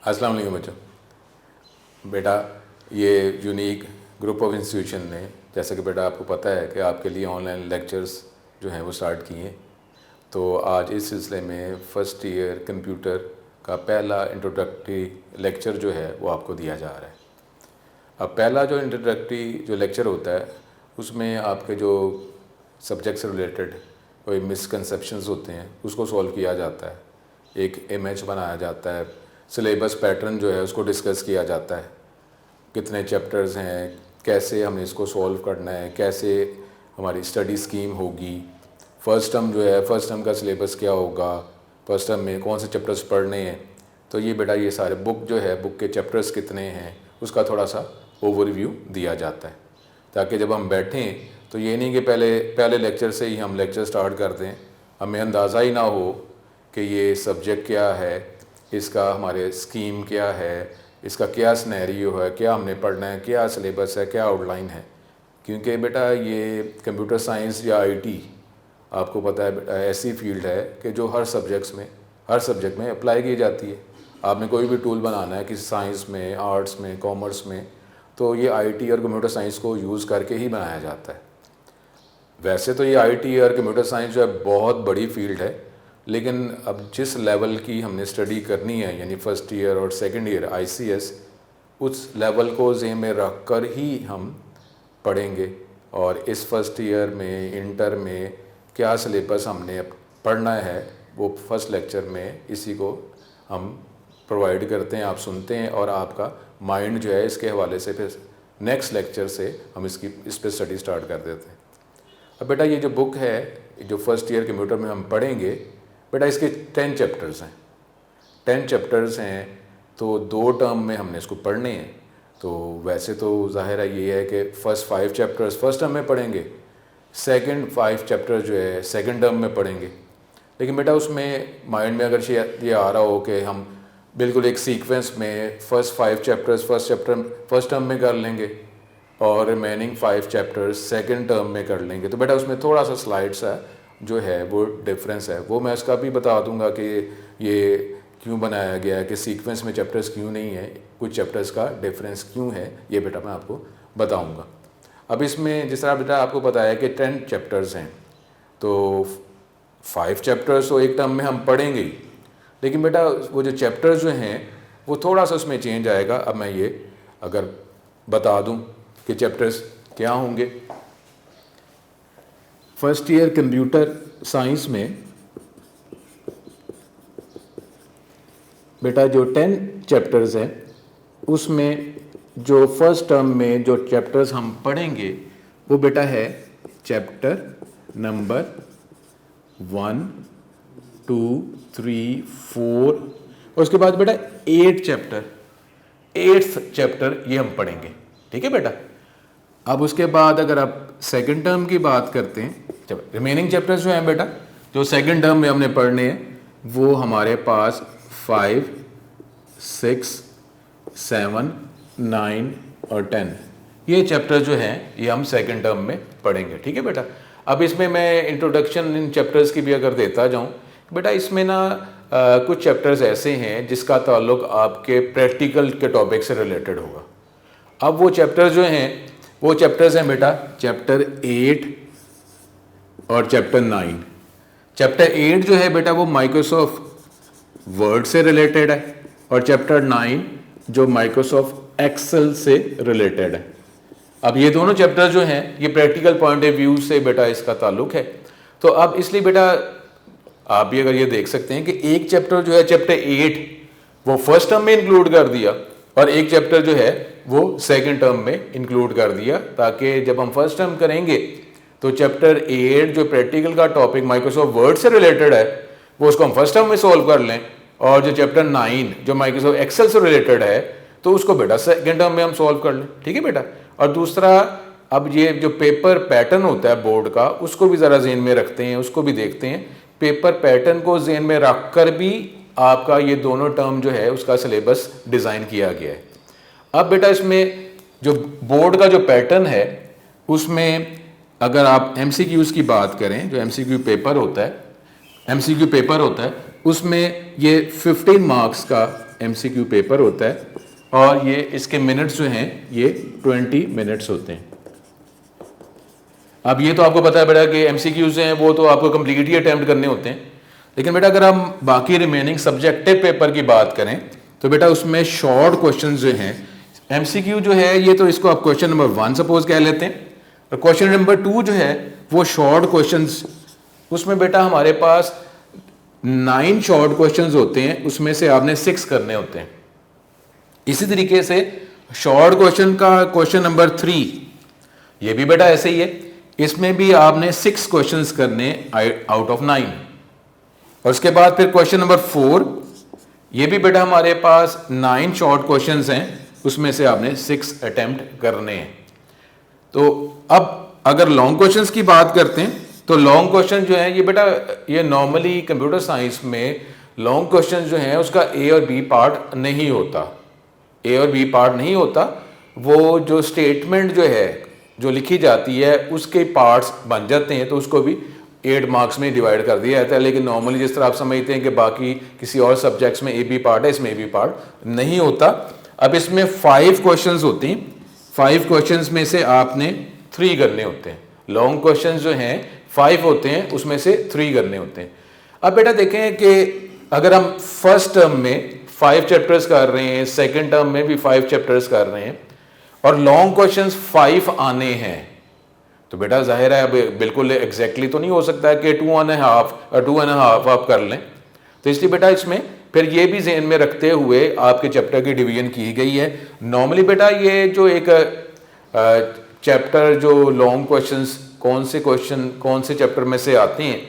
अस्सलाम वालेकुम बच्चों। बेटा ये यूनिक ग्रुप ऑफ इंस्टीट्यूशन ने, जैसा कि बेटा आपको पता है कि आपके लिए ऑनलाइन लेक्चर्स जो हैं वो स्टार्ट किए हैं। तो आज इस सिलसिले में फ़र्स्ट ईयर कंप्यूटर का पहला इंट्रोडक्टरी लेक्चर जो है वो आपको दिया जा रहा है। अब पहला जो इंट्रोडक्टरी जो लेक्चर होता है उसमें आपके जो सब्जेक्ट से रिलेटेड कोई मिसकंसेप्शंस होते हैं उसको सॉल्व किया जाता है, एक इमेज बनाया जाता है, सिलेबस पैटर्न जो है उसको डिस्कस किया जाता है, कितने चैप्टर्स हैं, कैसे हमें इसको सॉल्व करना है, कैसे हमारी स्टडी स्कीम होगी, फ़र्स्ट टर्म जो है फ़र्स्ट टर्म का सिलेबस क्या होगा, फर्स्ट टर्म में कौन से चैप्टर्स पढ़ने हैं। तो ये बेटा ये सारे बुक जो है बुक के चैप्टर्स कितने हैं उसका थोड़ा सा ओवरव्यू दिया जाता है, ताकि जब हम बैठें तो ये नहीं कि पहले लेक्चर से ही हम लेक्चर स्टार्ट कर दें, हमें अंदाज़ा ही ना हो कि ये सब्जेक्ट क्या है, इसका हमारे स्कीम क्या है, इसका क्या सिनेरियो है, क्या हमने पढ़ना है, क्या सिलेबस है, क्या आउटलाइन है। क्योंकि बेटा ये कंप्यूटर साइंस या आईटी आपको पता है बेटा ऐसी फील्ड है कि जो हर सब्जेक्ट में अप्लाई की जाती है। आपने कोई भी टूल बनाना है किसी साइंस में, आर्ट्स में, कॉमर्स में, तो ये आईटी और कंप्यूटर साइंस को यूज़ करके ही बनाया जाता है। वैसे तो ये आईटी और कंप्यूटर साइंस जो है बहुत बड़ी फील्ड है, लेकिन अब जिस लेवल की हमने स्टडी करनी है यानी फ़र्स्ट ईयर और सेकंड ईयर आईसीएस, उस लेवल को ज़हन में रख कर ही हम पढ़ेंगे। और इस फर्स्ट ईयर में इंटर में क्या सिलेबस हमने पढ़ना है वो फर्स्ट लेक्चर में इसी को हम प्रोवाइड करते हैं, आप सुनते हैं और आपका माइंड जो है इसके हवाले से फिर नेक्स्ट लेक्चर से हम इस पर स्टडी स्टार्ट कर देते हैं। अब बेटा ये जो बुक है जो फर्स्ट ईयर कंप्यूटर में हम पढ़ेंगे बेटा इसके 10 चैप्टर्स हैं। 10 चैप्टर्स हैं तो 2 टर्म में हमने इसको पढ़ने हैं। तो वैसे तो जाहिर है ये है कि फ़र्स्ट 5 चैप्टर्स फर्स्ट टर्म में पढ़ेंगे, सेकंड 5 चैप्टर जो है सेकंड टर्म में पढ़ेंगे। लेकिन बेटा उसमें माइंड में अगर ये आ रहा हो कि हम बिल्कुल एक सीक्वेंस में फ़र्स्ट 5 चैप्टर्स फर्स्ट टर्म में कर लेंगे और रिमेनिंग 5 चैप्टर्स सेकंड टर्म में कर लेंगे, तो बेटा उसमें थोड़ा सा स्लाइड्स है जो है वो डिफरेंस है, वो मैं इसका भी बता दूंगा कि ये क्यों बनाया गया है, कि सीक्वेंस में चैप्टर्स क्यों नहीं है, कुछ चैप्टर्स का डिफरेंस क्यों है, ये बेटा मैं आपको बताऊंगा। अब इसमें जिस तरह बेटा आपको बताया कि 10 चैप्टर्स हैं तो 5 चैप्टर्स तो एक टर्म में हम पढ़ेंगे ही, लेकिन बेटा वो जो चैप्टर्स जो हैं वो थोड़ा सा उसमें चेंज आएगा। अब मैं ये अगर बता दूँ कि चैप्टर्स क्या होंगे। फर्स्ट ईयर कंप्यूटर साइंस में बेटा जो 10 चैप्टर्स हैं उसमें जो फर्स्ट टर्म में जो चैप्टर्स हम पढ़ेंगे वो बेटा है चैप्टर नंबर 1, 2, 3, 4 और उसके बाद बेटा 8th चैप्टर ये हम पढ़ेंगे, ठीक है बेटा। अब उसके बाद अगर आप सेकंड टर्म की बात करते हैं, जब रिमेनिंग चैप्टर्स जो हैं बेटा जो सेकंड टर्म में हमने पढ़ने हैं वो हमारे पास 5, 6, 7, 9 और 10 ये चैप्टर जो हैं ये हम सेकंड टर्म में पढ़ेंगे, ठीक है बेटा। अब इसमें मैं इंट्रोडक्शन इन चैप्टर्स की भी अगर देता जाऊं बेटा, इसमें ना कुछ चैप्टर्स ऐसे हैं जिसका ताल्लुक आपके प्रैक्टिकल के टॉपिक से रिलेटेड होगा। अब वो चैप्टर्स जो हैं वो चैप्टर्स हैं बेटा चैप्टर 8 और चैप्टर 9। चैप्टर 8 जो है बेटा वो माइक्रोसॉफ्ट वर्ड से रिलेटेड है और चैप्टर 9 जो माइक्रोसॉफ्ट एक्सेल से रिलेटेड है। अब ये दोनों चैप्टर जो हैं ये प्रैक्टिकल पॉइंट ऑफ व्यू से बेटा इसका ताल्लुक है। तो अब इसलिए बेटा आप भी अगर ये देख सकते हैं कि एक चैप्टर जो है चैप्टर 8 वो फर्स्ट टर्म में इंक्लूड कर दिया और एक चैप्टर जो है वो सेकंड टर्म में इंक्लूड कर दिया, ताकि जब हम फर्स्ट टर्म करेंगे तो चैप्टर 8 जो प्रैक्टिकल का टॉपिक माइक्रोसॉफ्ट वर्ड से रिलेटेड है वो उसको हम फर्स्ट टर्म में सॉल्व कर लें, और जो चैप्टर 9 जो माइक्रोसॉफ्ट एक्सेल से रिलेटेड है तो उसको बेटा सेकंड टर्म में हम सॉल्व कर लें, ठीक है बेटा। और दूसरा अब ये जो पेपर पैटर्न होता है बोर्ड का उसको भी ज़रा ज़हन में रखते हैं, उसको भी देखते हैं। पेपर पैटर्न को ज़हन में रख कर भी आपका ये दोनों टर्म जो है उसका सिलेबस डिज़ाइन किया गया है। अब बेटा इसमें जो बोर्ड का जो पैटर्न है उसमें अगर आप MCQs की बात करें, जो MCQ पेपर होता है उसमें ये 15 मार्क्स का MCQ पेपर होता है और ये इसके मिनट्स जो हैं ये 20 मिनट्स होते हैं। अब ये तो आपको पता है बेटा कि MCQs हैं वो तो आपको कंप्लीट ही अटैम्प्ट करने होते हैं, लेकिन बेटा अगर हम बाकी रिमेनिंग सब्जेक्टिव पेपर की बात करें तो बेटा उसमें शॉर्ट क्वेश्चन जो हैं MCQ जो है ये तो इसको आप क्वेश्चन नंबर 1 सपोज कह लेते हैं, और क्वेश्चन नंबर 2 जो है वो शॉर्ट क्वेश्चंस, उसमें बेटा हमारे पास 9 शॉर्ट क्वेश्चंस होते हैं, उसमें से आपने 6 करने होते हैं। इसी तरीके से शॉर्ट क्वेश्चन का क्वेश्चन नंबर 3 ये भी बेटा ऐसे ही है, इसमें भी आपने 6 क्वेश्चंस करने आउट ऑफ 9। और उसके बाद फिर क्वेश्चन नंबर 4 ये भी बेटा हमारे पास 9 शॉर्ट क्वेश्चंस हैं, उसमें से आपने 6 अटेम्प्ट करने हैं। तो अब अगर लॉन्ग क्वेश्चंस की बात करते हैं तो लॉन्ग क्वेश्चन जो है ये बेटा ये नॉर्मली कंप्यूटर साइंस में लॉन्ग क्वेश्चन जो है उसका A और B पार्ट नहीं होता, A और B पार्ट नहीं होता, वो जो स्टेटमेंट जो है जो लिखी जाती है उसके पार्ट्स बन जाते हैं, तो उसको भी 8 मार्क्स में डिवाइड कर दिया जाता है। लेकिन नॉर्मली जिस तरह आप समझते हैं कि बाकी किसी और सब्जेक्ट्स में A B पार्ट है, इसमें A B पार्ट नहीं होता। अब इसमें 5 क्वेश्चंस होते हैं, 5 क्वेश्चंस में से आपने 3 करने होते हैं। लॉन्ग क्वेश्चंस जो हैं 5 होते हैं, उसमें से 3 करने होते हैं। अब बेटा देखें कि अगर हम फर्स्ट टर्म में 5 चैप्टर्स कर रहे हैं, सेकंड टर्म में भी 5 चैप्टर्स कर रहे हैं और लॉन्ग क्वेश्चंस 5 आने हैं, तो बेटा जाहिर है अब बिल्कुल एग्जैक्टली तो नहीं हो सकता है कि 2.5 आप कर लें। तो इसलिए बेटा इसमें फिर ये भी ज़हन में रखते हुए आपके चैप्टर की डिवीजन की गई है। नॉर्मली बेटा ये जो एक चैप्टर जो लॉन्ग क्वेश्चंस कौन से चैप्टर में से आते हैं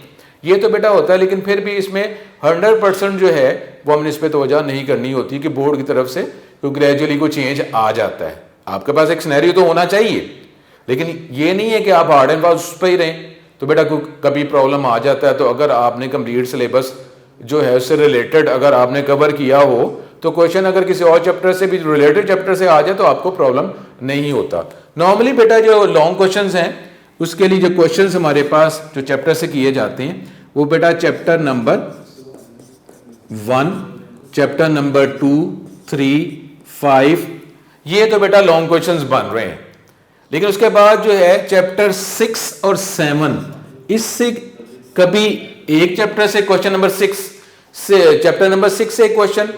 ये तो बेटा होता है, लेकिन फिर भी इसमें 100% जो है वो हमने इस पर तवज्जो नहीं करनी होती कि बोर्ड की तरफ से तो ग्रेजुअली कोई चेंज आ जाता है। आपके पास एक सिनेरियो तो होना चाहिए, लेकिन ये नहीं है कि आप हार्ड एंड फास्ट उस पर ही रहें। तो बेटा कभी प्रॉब्लम आ जाता है, तो अगर आपने कंप्लीट सिलेबस जो है उससे रिलेटेड अगर आपने कवर किया हो तो क्वेश्चन अगर किसी और चैप्टर से भी रिलेटेड चैप्टर से आ जाए तो आपको प्रॉब्लम नहीं होता। नॉर्मली बेटा जो लॉन्ग क्वेश्चंस हैं उसके लिए जो क्वेश्चंस हमारे पास जो चैप्टर से किए जाते हैं वो बेटा चैप्टर नंबर 1, चैप्टर नंबर 2, 3, 5 ये तो बेटा लॉन्ग क्वेश्चंस बन रहे हैं। लेकिन उसके बाद जो है चैप्टर 6 और 7 इससे कभी एक चैप्टर से क्वेश्चन नंबर 6 से चैप्टर नंबर 6 से एक क्वेश्चन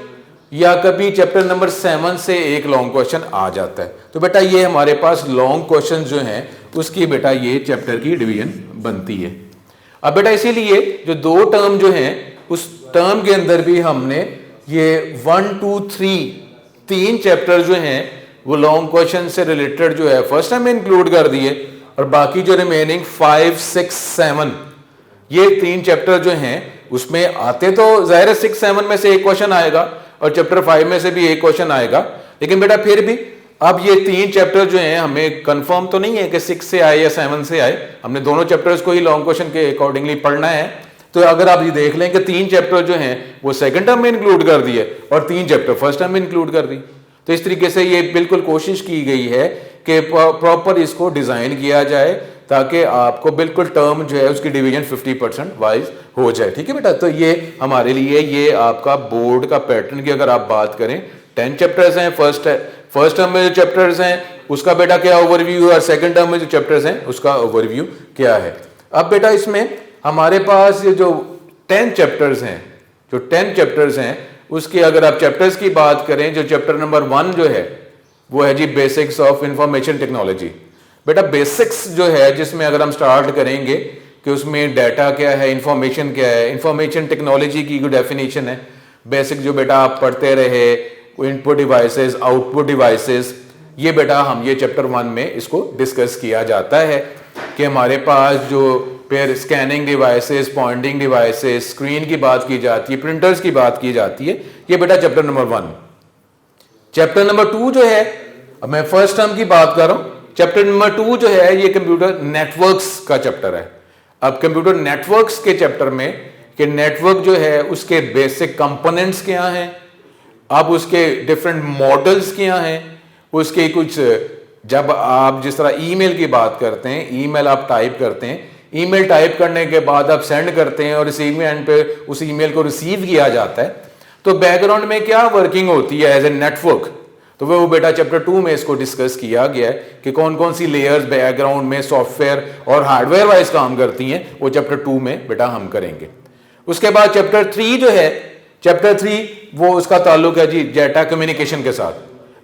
या कभी चैप्टर नंबर 7 से एक लॉन्ग क्वेश्चन आ जाता है। तो बेटा ये हमारे पास लॉन्ग क्वेश्चन जो हैं उसकी बेटा ये चैप्टर की डिवीजन बनती है। अब बेटा इसीलिए जो 2 टर्म जो हैं उस टर्म के अंदर भी हमने ये 1, 2, 3 चैप्टर जो हैं वो लॉन्ग क्वेश्चन से रिलेटेड जो है फर्स्ट टाइम में इंक्लूड कर दिए, और बाकी जो रिमेनिंग 5, 6, 7 ये 3 चैप्टर जो हैं उसमें आते तो जाहिर है 6, 7 में से एक क्वेश्चन आएगा और चैप्टर 5 में से भी एक क्वेश्चन आएगा। लेकिन बेटा फिर भी अब ये 3 चैप्टर जो हैं हमें कंफर्म तो नहीं है कि 6 से आए या 7 से आए, हमने दोनों चैप्टर्स को ही लॉन्ग क्वेश्चन के अकॉर्डिंगली पढ़ना है। तो अगर आप ये देख लें कि 3 चैप्टर जो हैं वो सेकंड टर्म में इंक्लूड कर दिए और 3 चैप्टर फर्स्ट टर्म में इंक्लूड कर दी, तो इस तरीके से ये बिल्कुल कोशिश की गई है कि प्रॉपर इसको डिजाइन किया जाए ताकि आपको बिल्कुल टर्म जो है उसकी डिवीजन 50% वाइज हो जाए। ठीक है बेटा, तो ये हमारे लिए ये आपका बोर्ड का पैटर्न की अगर आप बात करें 10 चैप्टर्स हैं फर्स्ट टर्म में जो चैप्टर्स हैं उसका बेटा क्या ओवरव्यू है और सेकंड टर्म में जो चैप्टर्स हैं उसका ओवरव्यू क्या है। अब बेटा इसमें हमारे पास ये जो 10 चैप्टर्स हैं उसके अगर आप चैप्टर्स की बात करें, जो चैप्टर नंबर 1 जो है वो है जी बेसिक्स ऑफ इंफॉर्मेशन टेक्नोलॉजी। बेटा बेसिक्स जो है जिसमें अगर हम स्टार्ट करेंगे कि उसमें डाटा क्या है, इंफॉर्मेशन क्या है, इंफॉर्मेशन टेक्नोलॉजी की कोई डेफिनेशन है, बेसिक जो बेटा आप पढ़ते रहे इनपुट डिवाइसेस, आउटपुट डिवाइसेस, ये बेटा हम ये चैप्टर 1 में इसको डिस्कस किया जाता है कि हमारे पास जो फिर scanning devices, pointing devices, screen की बात की जाती है, प्रिंटर्स की बात की जाती है, ये बेटा चैप्टर नंबर 1। चैप्टर नंबर 2 जो है, अब मैं फर्स्ट टर्म की बात कर रहा हूं, चैप्टर नंबर 2 जो है ये कंप्यूटर नेटवर्क्स का चैप्टर है। अब कंप्यूटर नेटवर्क्स के चैप्टर में कि नेटवर्क जो है उसके बेसिक कंपोनेंट्स क्या हैं, अब उसके डिफरेंट मॉडल्स क्या हैं, उसके कुछ, जब आप जिस तरह ईमेल की बात करते हैं, ईमेल आप टाइप करते हैं, ईमेल टाइप करने के बाद आप सेंड करते हैं और रिसीविंग एंड पे उस ईमेल को रिसीव किया जाता है, तो बैकग्राउंड में क्या वर्किंग होती है एज ए नेटवर्क, तो वो बेटा चैप्टर 2 में इसको डिस्कस किया गया है कि कौन कौन सी लेयर्स बैकग्राउंड में सॉफ्टवेयर और हार्डवेयर वाइज काम करती हैं, वो चैप्टर 2 में बेटा हम करेंगे। उसके बाद चैप्टर 3 जो है, चैप्टर 3 वो उसका ताल्लुक है जी डाटा कम्युनिकेशन के साथ।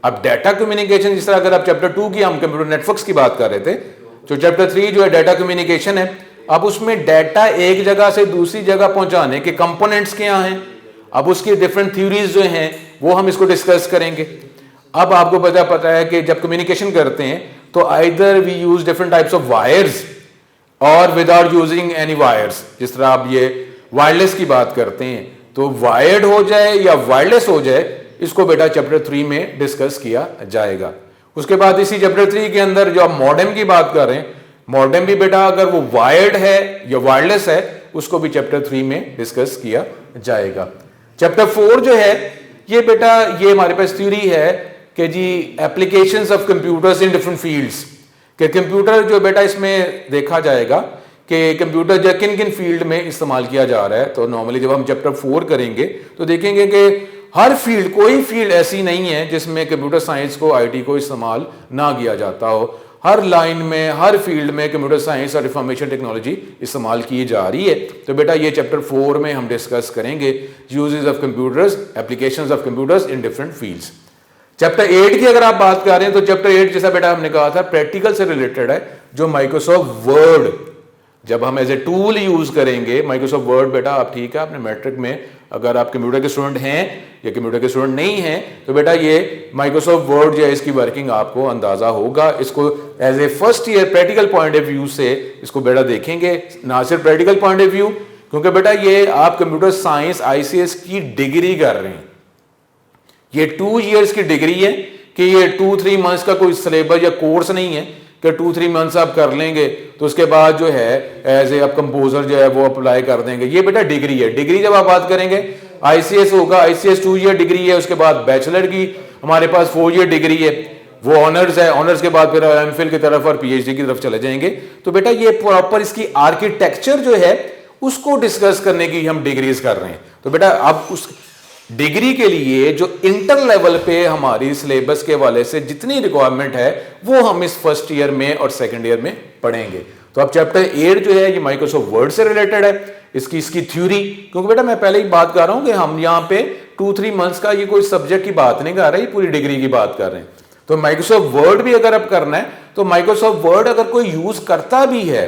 अब डाटा कम्युनिकेशन, जिस तरह अगर आप चैप्टर 2 की हम कंप्यूटर नेटवर्क्स की बात कर रहे थे, तो चैप्टर 3 जो है डाटा कम्युनिकेशन है। अब उसमें डाटा एक जगह से दूसरी जगह पहुंचाने के कंपोनेंट्स क्या हैं, अब उसकी डिफरेंट थ्योरीज जो हैं वो हम इसको डिस्कस करेंगे। अब आपको पता है कि जब कम्युनिकेशन करते हैं तो either we use different types of wires और विदाउट यूजिंग एनी वायर्स। जिस तरह आप ये वायरलेस की बात करते हैं तो वायर्ड हो जाए या वायरलेस हो जाए, इसको बेटा चैप्टर 3 में डिस्कस किया जाएगा। उसके बाद इसी चैप्टर 3 के अंदर जो आप मॉडेम की बात कर रहे हैं, मॉडेम भी बेटा अगर वो वायर्ड है या वायरलेस है, उसको भी चैप्टर 3 में डिस्कस किया जाएगा। चैप्टर 4 जो है ये बेटा ये हमारे पास थ्योरी है कि जी applications of computers in different fields, कि कंप्यूटर जो बेटा इसमें देखा जाएगा कि कंप्यूटर जो किन किन फील्ड में इस्तेमाल किया जा रहा है। तो नॉर्मली जब हम चैप्टर 4 करेंगे तो देखेंगे कि हर फील्ड, कोई फील्ड ऐसी नहीं है जिसमें कंप्यूटर साइंस को, आईटी को इस्तेमाल ना किया जाता हो। हर लाइन में, हर फील्ड में कंप्यूटर साइंस और इंफॉर्मेशन टेक्नोलॉजी इस्तेमाल की जा रही है। तो बेटा ये चैप्टर 4 में हम डिस्कस करेंगे uses of computers, applications of computers in different fields. Chapter 8 की अगर आप बात कर रहे हैं तो चैप्टर 8 जैसा बेटा हमने कहा था प्रैक्टिकल से रिलेटेड है, जो माइक्रोसॉफ्ट वर्ड जब हम एज ए टूल यूज करेंगे। माइक्रोसॉफ्ट वर्ड बेटा आप ठीक है, आपने मैट्रिक में अगर आप कंप्यूटर के स्टूडेंट हैं या कंप्यूटर के स्टूडेंट नहीं हैं तो बेटा ये माइक्रोसॉफ्ट वर्ड जो है इसकी वर्किंग आपको अंदाजा होगा। इसको as a first year practical point of view से इसको बेटा देखेंगे, ना सिर्फ प्रैक्टिकल पॉइंट ऑफ व्यू, क्योंकि बेटा ये आप कंप्यूटर साइंस ICS की डिग्री कर रहे हैं। ये 2 इयर्स की डिग्री है कि ये 2-3 मंथ्स का कोई सिलेबस या कोर्स नहीं है कि 2-3 मंथ्स आप कर लेंगे तो उसके बाद जो है एज ए आप कंपोजर जो है वो अप्लाई कर देंगे। ये बेटा डिग्री है। डिग्री जब आप बात करेंगे ICS होगा, ICS 2 ईयर डिग्री है। उसके बाद बैचलर की हमारे पास 4 ईयर डिग्री है, वो ऑनर्स है। ऑनर्स के बाद फिर MPhil की तरफ और PhD की तरफ चले जाएंगे। तो बेटा ये प्रॉपर इसकी आर्किटेक्चर जो है उसको डिस्कस करने की हम डिग्रीज कर रहे हैं। तो बेटा अब उस डिग्री के लिए जो इंटर लेवल पे हमारी सिलेबस के वाले से जितनी रिक्वायरमेंट है वो हम इस फर्स्ट ईयर में और सेकंड ईयर में पढ़ेंगे। तो अब चैप्टर 8 जो है ये माइक्रोसॉफ्ट वर्ड से रिलेटेड है, इसकी थ्योरी, क्योंकि बेटा मैं पहले ही बात कर रहा हूं कि हम यहाँ पे 2-3 मंथ्स का ये कोई सब्जेक्ट की बात नहीं कर रहे, पूरी डिग्री की बात कर रहे हैं। तो माइक्रोसॉफ्ट वर्ड भी अगर अब करना है तो माइक्रोसॉफ्ट वर्ड अगर कोई यूज करता भी है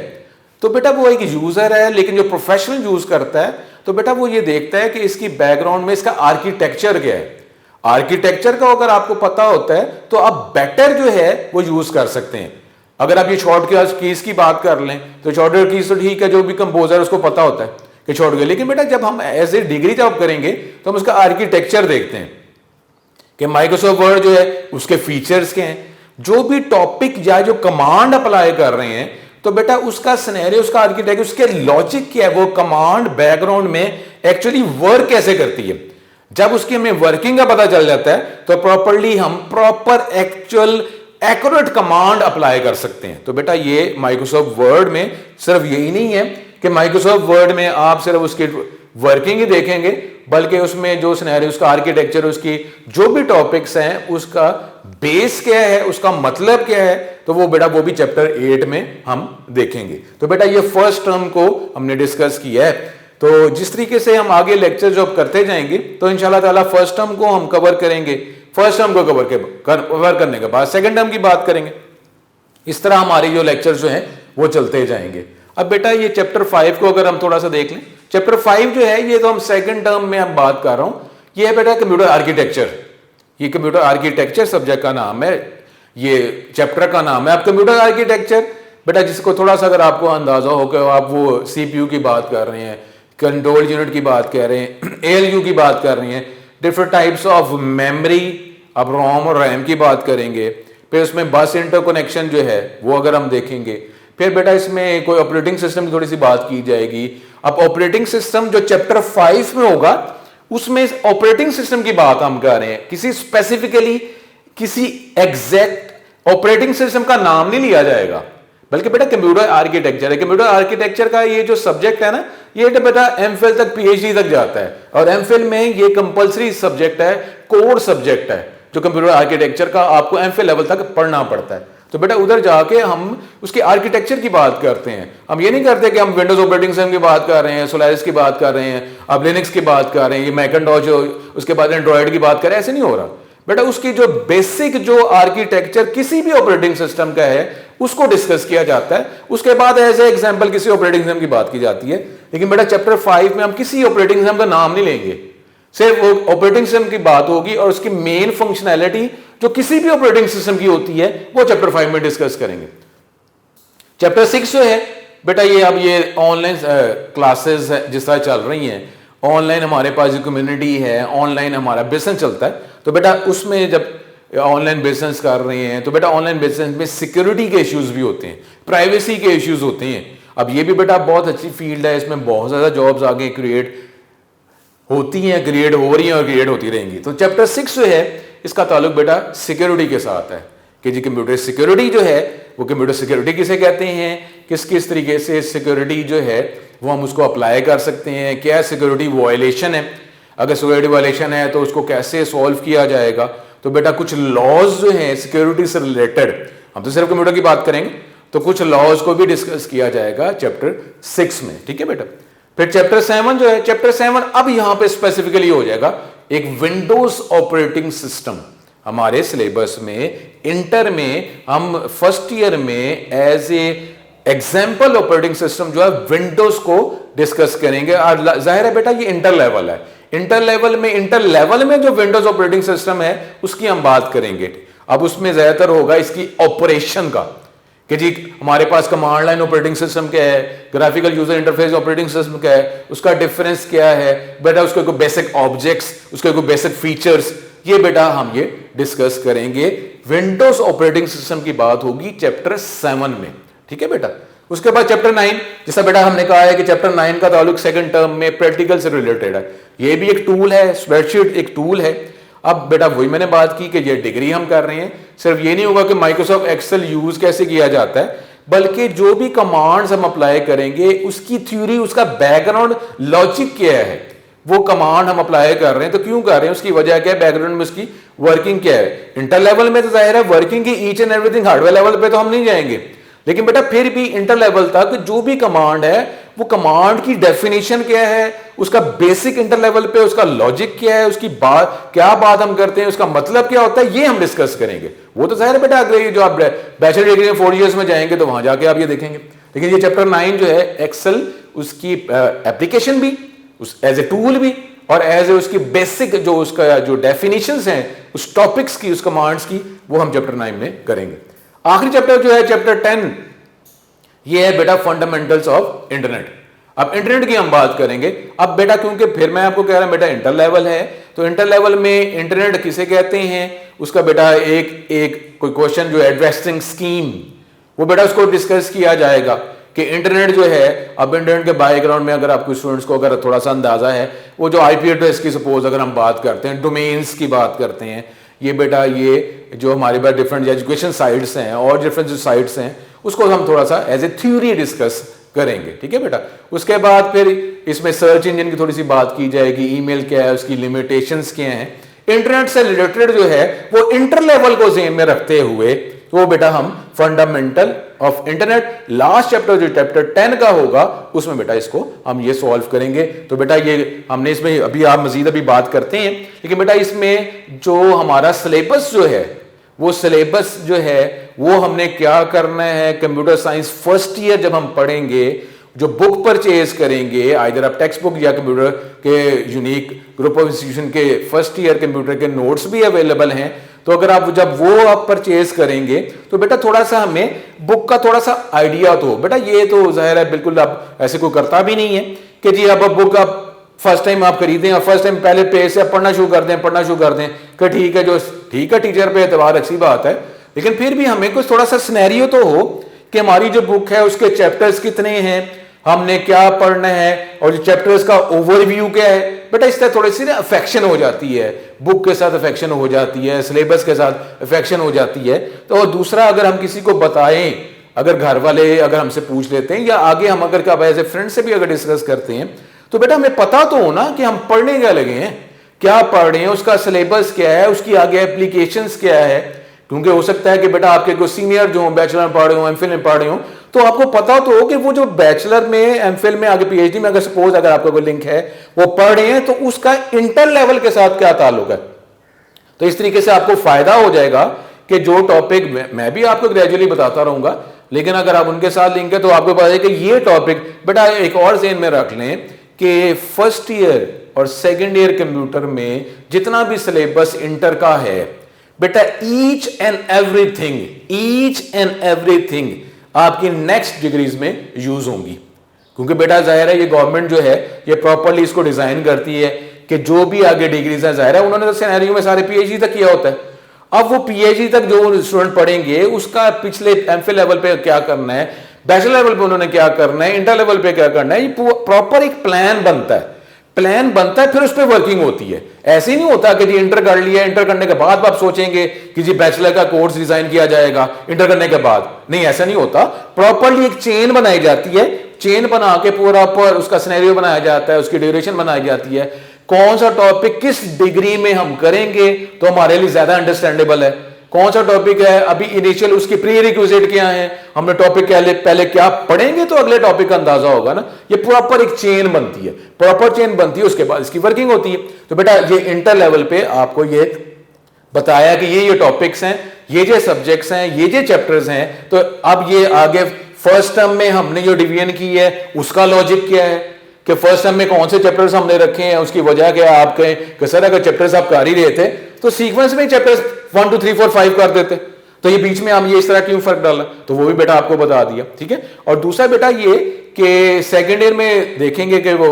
तो बेटा वो एक यूजर है, लेकिन जो प्रोफेशनल यूज करता है तो बेटा वो ये देखता है कि इसकी बैकग्राउंड में इसका आर्किटेक्चर क्या है। आर्किटेक्चर का अगर आपको पता होता है तो आप बेटर जो है वो यूज कर सकते हैं। अगर आप ये शॉर्टकट कीज की बात कर लें तो शॉर्टकट कीज तो ठीक है, जो भी कंपोजर उसको पता होता है कि शॉर्टकट, लेकिन बेटा जब हम एज ए डिग्री जब करेंगे तो हम उसका आर्किटेक्चर देखते हैं कि माइक्रोसॉफ्ट वर्ड जो है उसके फीचर्स क्या हैं। जो भी टॉपिक या जो कमांड अप्लाई कर रहे हैं तो बेटा उसका सिनेरियो, उसका आर्किटेक्चर, उसके लॉजिक क्या है, वो कमांड बैकग्राउंड में एक्चुअली वर्क कैसे करती है। जब उसकी हमें वर्किंग का पता चल जाता है तो प्रॉपरली हम proper actual accurate command apply कर सकते हैं। तो बेटा ये माइक्रोसॉफ्ट वर्ड में सिर्फ यही नहीं है कि माइक्रोसॉफ्ट वर्ड में आप सिर्फ उसकी वर्किंग ही देखेंगे, बल्कि उसमें जो सिनेरियो, उसका आर्किटेक्चर, उसकी जो भी टॉपिक्स हैं उसका बेस क्या है, उसका मतलब क्या है, तो वो बेटा वो भी चैप्टर 8 में हम देखेंगे। तो बेटा ये फर्स्ट टर्म को हमने डिस्कस किया है। तो जिस तरीके से हम आगे लेक्चर जो करते जाएंगे तो इंशाल्लाह ताला फर्स्ट टर्म को हम कवर करेंगे। फर्स्ट टर्म को कवर करने के बाद सेकंड टर्म की बात करेंगे। इस तरह हमारे जो लेक्चर जो हैं वो चलते जाएंगे। अब बेटा ये चैप्टर 5 को अगर हम थोड़ा सा देख लें, चैप्टर 5 जो है ये तो हम सेकंड टर्म में हम बात कर रहा हूं। ये है बेटा कंप्यूटर आर्किटेक्चर। ये कंप्यूटर आर्किटेक्चर सब्जेक्ट का नाम है, ये चैप्टर का नाम है। अब कंप्यूटर आर्किटेक्चर बेटा जिसको थोड़ा सा अगर आपको अंदाजा हो कि आप वो CPU की बात कर रहे हैं, कंट्रोल यूनिट की बात कर रहे हैं, ALU की बात कर रहे हैं, डिफरेंट टाइप्स ऑफ मेमोरी, अब रोम और रैम की बात करेंगे, फिर उसमें बस इंटरकनेक्शन जो है वो अगर हम देखेंगे, फिर बेटा इसमें कोई ऑपरेटिंग सिस्टम की थोड़ी सी बात की जाएगी। अब ऑपरेटिंग सिस्टम जो चैप्टर 5 में होगा उसमें ऑपरेटिंग सिस्टम की बात हम कर रहे हैं। किसी स्पेसिफिकली किसी एग्जैक्ट ऑपरेटिंग सिस्टम का नाम नहीं लिया जाएगा, बल्कि बेटा कंप्यूटर आर्किटेक्चर है। कंप्यूटर आर्किटेक्चर का ये जो सब्जेक्ट है ना, ये बेटा एमफिल तक पीएचडी तक जाता है, और एमफिल में ये कंपलसरी सब्जेक्ट है, कोर सब्जेक्ट है, जो कंप्यूटर आर्किटेक्चर का आपको एमफिल लेवल तक पढ़ना पड़ता है। तो बेटा उधर जाके हम उसके आर्किटेक्चर की बात करते हैं। हम ये नहीं करते कि हम विंडोज ऑपरेटिंग सिस्टम की बात कर रहे हैं, सोलारिस की बात कर रहे हैं, अब लिनक्स की बात कर रहे हैं, ये मैकिन्टॉश, उसके बाद एंड्रॉयड की बात कर रहे हैं, ऐसे नहीं हो रहा बेटा। उसकी जो बेसिक जो आर्किटेक्चर किसी भी ऑपरेटिंग सिस्टम का है उसको डिस्कस किया जाता है। उसके बाद एज ए एग्जांपल किसी ऑपरेटिंग सिस्टम की बात की जाती है। लेकिन बेटा चैप्टर 5 में हम किसी ऑपरेटिंग सिस्टम का नाम नहीं लेंगे, सिर्फ वो ऑपरेटिंग सिस्टम की बात होगी और उसकी मेन फंक्शनैलिटी जो किसी भी ऑपरेटिंग सिस्टम की होती है वो चैप्टर 5 में डिस्कस करेंगे। चैप्टर 6 जो है बेटा ये अब ये ऑनलाइन क्लासेस जिस तरह चल रही हैं, ऑनलाइन हमारे पास जो कम्युनिटी है, ऑनलाइन हमारा बिजनेस चलता है, तो बेटा उसमें जब ऑनलाइन बिजनेस कर रहे हैं तो बेटा ऑनलाइन बिजनेस में सिक्योरिटी के इश्यूज भी होते हैं, प्राइवेसी के इश्यूज होते हैं। अब ये भी बेटा बहुत अच्छी फील्ड है, इसमें बहुत ज़्यादा जॉब्स आगे क्रिएट होती हैं, क्रिएट हो रही हैं और क्रिएट होती रहेंगी। तो चैप्टर 6 जो है इसका ताल्लुक बेटा सिक्योरिटी के साथ है कि जी कंप्यूटर सिक्योरिटी जो है वो कंप्यूटर सिक्योरिटी किसे कहते हैं, किस किस तरीके से सिक्योरिटी जो है वो हम उसको अप्लाई कर सकते हैं, क्या सिक्योरिटी वायलेशन है, अगर सिक्योरिटी वायलेशन है तो उसको कैसे सॉल्व किया जाएगा। तो बेटा कुछ लॉज जो हैं सिक्योरिटी से रिलेटेड, हम तो सिर्फ कंप्यूटर की बात करेंगे, तो कुछ लॉज को भी डिस्कस किया जाएगा चैप्टर 6 में, ठीक है बेटा। फिर चैप्टर 7 जो है, चैप्टर 7 अब यहां पे स्पेसिफिकली हो जाएगा एक विंडोज ऑपरेटिंग सिस्टम। हमारे सिलेबस में इंटर में हम फर्स्ट ईयर में as a example operating system जो है विंडोज को डिस्कस करेंगे। और जाहिर है बेटा ये इंटर लेवल है, इंटर लेवल में जो विंडोज ऑपरेटिंग सिस्टम है उसकी हम बात करेंगे। अब उसमें ज्यादातर होगा इसकी ऑपरेशन का कि जी हमारे पास कमांड लाइन ऑपरेटिंग सिस्टम क्या है, graphical user interface operating system क्या है, उसका डिफरेंस क्या है बेटा, उसके कोई बेसिक ऑब्जेक्ट्स, उसके कोई बेसिक फीचर्स, ये बेटा हम ये डिस्कस करेंगे। विंडोज ऑपरेटिंग सिस्टम की बात होगी चैप्टर 7 में, ठीक है बेटा। उसके बाद चैप्टर 9, जैसा बेटा हमने कहा है कि चैप्टर 9 का ताल्लुक सेकंड टर्म में प्रैक्टिकल से रिलेटेड है। ये भी एक टूल है, स्प्रेडशीट एक टूल है। अब बेटा वही मैंने बात की कि ये डिग्री हम कर रहे हैं, सिर्फ ये नहीं होगा कि माइक्रोसॉफ्ट एक्सेल यूज कैसे किया जाता है, बल्कि जो भी कमांड्स हम अप्लाई करेंगे उसकी थ्योरी, उसका बैकग्राउंड लॉजिक क्या है, वो कमांड हम अप्लाई कर रहे हैं तो क्यों कर रहे हैं, उसकी वजह क्या है, बैकग्राउंड में उसकी वर्किंग क्या है। इंटर लेवल में तो जाहिर है वर्किंग की each and everything, hardware level पे तो हम नहीं जाएंगे, लेकिन बेटा फिर भी इंटर लेवल तक जो भी कमांड है वो कमांड की डेफिनेशन क्या है, उसका बेसिक इंटर लेवल पे उसका लॉजिक क्या है, उसकी बात क्या बात हम करते हैं, उसका मतलब क्या होता है, ये हम डिस्कस करेंगे। वो तो जाहिर है बेटा अगले जो आप बैचलर डिग्री 4 इयर्स में जाएंगे तो वहां जाके आप ये देखेंगे। लेकिन ये चैप्टर 9 जो है एक्सेल, उसकी एप्लीकेशन भी एज ए टूल भी और एज ए उसकी बेसिक जो उसका जो डेफिनेशंस हैं उस टॉपिक्स की, उस कमांड्स की, वो हम चैप्टर 9 में करेंगे। आखिरी चैप्टर जो है चैप्टर 10, ये है बेटा फंडामेंटल्स ऑफ इंटरनेट। अब इंटरनेट की हम बात करेंगे। अब बेटा क्योंकि फिर मैं आपको कह रहा हूं बेटा इंटर लेवल है, तो इंटर लेवल में इंटरनेट किसे कहते हैं, उसका बेटा एक कोई क्वेश्चन जो एड्रेसिंग स्कीम, वो बेटा उसको डिस्कस किया जाएगा कि इंटरनेट जो है, अब इंटरनेट के बैकग्राउंड में अगर आपको स्टूडेंट्स को अगर थोड़ा सा अंदाजा है, वो जो आईपी एड्रेस की सपोज अगर हम बात करते हैं, डोमेन्स की बात करते हैं, ये बेटा ये जो हमारे पास डिफरेंट एजुकेशन साइट्स हैं और डिफरेंट जो साइट्स हैं उसको हम थोड़ा सा एज ए थ्योरी डिस्कस करेंगे, ठीक है बेटा। उसके बाद फिर इसमें सर्च इंजन की थोड़ी सी बात की जाएगी, ईमेल क्या है, उसकी लिमिटेशंस क्या हैं। इंटरनेट से रिलेटेड जो है वो इंटर लेवल को ज़हन में रखते हुए तो बेटा हम fundamental of internet, last chapter जो चैप्टर 10 का होगा उसमें बेटा इसको हम ये सॉल्व करेंगे। तो बेटा ये हमने इसमें अभी आप मजीद अभी बात करते हैं, लेकिन बेटा इसमें जो हमारा सिलेबस जो है वो सिलेबस जो है वो हमने क्या करना है, कंप्यूटर साइंस फर्स्ट ईयर जब हम पढ़ेंगे, जो बुक परचेज करेंगे, आइदर आप टेक्स्ट बुक या कंप्यूटर के यूनिक ग्रुप ऑफ इंस्टीट्यूशन के फर्स्ट ईयर कंप्यूटर के नोट्स भी अवेलेबल हैं, तो अगर आप जब वो आप परचेज करेंगे तो बेटा थोड़ा सा हमें बुक का थोड़ा सा आइडिया तो बेटा, ये तो जाहिर है बिल्कुल आप ऐसे कोई करता भी नहीं है कि जी अब बुक आप फर्स्ट टाइम आप खरीदें और फर्स्ट टाइम पहले पेज से पढ़ना शुरू कर दें कि ठीक है, जो ठीक है टीचर पे एतबार अच्छी बात है, लेकिन फिर भी हमें कुछ थोड़ा सा सिनेरियो तो हो कि हमारी जो बुक है उसके चैप्टर्स कितने हैं, हमने क्या पढ़ना है और जो चैप्टर्स का ओवरव्यू क्या है। बेटा इस तरह थोड़ी सी ना अफेक्शन हो जाती है, बुक के साथ अफेक्शन हो जाती है, सिलेबस के साथ अफेक्शन हो जाती है। तो दूसरा अगर हम किसी को बताएं, अगर घर वाले अगर हमसे पूछ लेते हैं या आगे हम अगर क्या एज ए फ्रेंड से भी अगर डिस्कस करते हैं तो बेटा हमें पता तो हो ना कि हम पढ़ने क्या लगे हैं, क्या पढ़ रहे हैं, उसका सिलेबस क्या है, उसकी आगे एप्लीकेशंस क्या है। क्योंकि हो सकता है कि बेटा आपके कोई सीनियर जो बैचलर में पढ़ रहे हो, एमफिल में पढ़ रहे हो, तो आपको पता तो हो कि वो जो बैचलर में एमफिल में आगे पीएचडी में अगर सपोज अगर आपका कोई लिंक है वो पढ़ रहे हैं तो उसका इंटर लेवल के साथ क्या ताल्लुक है। तो इस तरीके से आपको फायदा हो जाएगा कि जो टॉपिक मैं भी आपको ग्रेजुअली बताता रहूंगा, लेकिन अगर आप उनके साथ लिंक है तो आपको पता है कि ये टॉपिक बेटा एक और ज़हन में रख लें कि फर्स्ट ईयर और सेकेंड ईयर कंप्यूटर में जितना भी सिलेबस इंटर का है बेटा ईच एंड एवरीथिंग आपकी नेक्स्ट डिग्रीज में यूज होंगी। क्योंकि बेटा जाहिर है ये गवर्नमेंट जो है ये प्रॉपरली इसको डिजाइन करती है कि जो भी आगे डिग्रीज है, जाहिर है उन्होंने तो सिनेरियो में सारे पीएचडी तक किया होता है। अब वो पीएचडी तक जो स्टूडेंट पढ़ेंगे उसका पिछले एमफिल लेवल पे क्या करना है, बैचलर लेवल पे उन्होंने क्या करना है, इंटर लेवल पे क्या करना है, ये प्रॉपर एक प्लान बनता है, फिर उस पर वर्किंग होती है। ऐसे नहीं होता कि जी इंटर कर लिया, इंटर करने के बाद आप सोचेंगे कि जी बैचलर का कोर्स डिजाइन किया जाएगा इंटर करने के बाद, नहीं ऐसा नहीं होता। प्रॉपरली एक चेन बनाई जाती है, चेन बना के पूरा पर उसका सिनेरियो बनाया जाता है, उसकी ड्यूरेशन बनाई जाती है, कौन सा टॉपिक किस डिग्री में हम करेंगे तो हमारे लिए ज्यादा अंडरस्टैंडेबल है, कौन सा टॉपिक है अभी इनिशियल उसकी प्री रिक्विजिट क्या है, हमने टॉपिक पहले क्या पढ़ेंगे तो अगले टॉपिक का अंदाजा होगा ना। ये प्रॉपर एक चेन बनती है, उसके बाद इसकी वर्किंग होती है। तो बेटा ये इंटर लेवल पे आपको ये बताया कि ये टॉपिक्स हैं, ये सब्जेक्ट्स हैं, ये चैप्टर्स हैं। तो अब ये आगे फर्स्ट टर्म में हमने जो डिवीजन की है उसका लॉजिक क्या है कि फर्स्ट टर्म में कौन से चैप्टर्स हमने रखे हैं, उसकी वजह क्या है आपके सर अगर चैप्टर्स आप कर ही रहे थे तो सीक्वेंस में चैप्टर्स 1 2 3 4 5 कर देते, तो ये बीच में हम ये इस तरह क्यों फर्क डाला, तो वो भी बेटा आपको बता दिया। ठीक है। और दूसरा बेटा ये कि सेकेंड ईयर में देखेंगे कि वो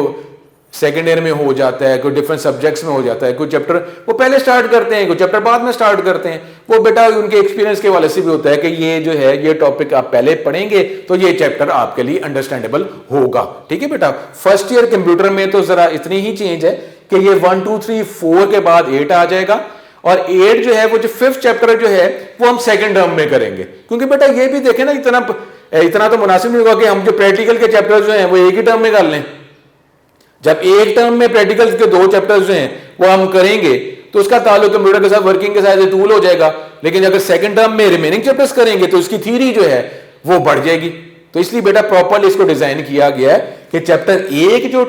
सेकेंड ईयर में हो जाता है, कोई डिफरेंट सब्जेक्ट्स में हो जाता है, कोई चैप्टर वो पहले स्टार्ट करते हैं, कोई चैप्टर बाद में स्टार्ट करते हैं। वो बेटा उनके एक्सपीरियंस के वाले से भी होता है कि ये जो है ये टॉपिक आप पहले पढ़ेंगे तो ये चैप्टर आपके लिए अंडरस्टैंडेबल होगा। ठीक है बेटा। फर्स्ट ईयर कंप्यूटर में तो जरा इतनी ही चेंज है कि ये 1 2 3 4 के बाद 8 आ जाएगा, और 8 जो है वो जो 5th चैप्टर जो है वो हम सेकंड टर्म में करेंगे। क्योंकि बेटा ये भी देखें ना इतना तो मुनासिब नहीं होगा कि हम जो प्रैक्टिकल के चैप्टर जो हैं वो एक ही टर्म में कर लें। जब एक टर्म में प्रैक्टिकल के 2 चैप्टर्स जो हैं वो हम करेंगे तो उसका ताल्लुक कंप्यूटर के साथ वर्किंग के साथ टूल हो जाएगा। लेकिन अगर सेकंड टर्म में रिमेनिंग चैप्टर्स करेंगे तो उसकी थ्योरी जो है वो बढ़ जाएगी। तो इसलिए बेटा प्रॉपरली इसको डिजाइन किया गया है कि चैप्टर एक जो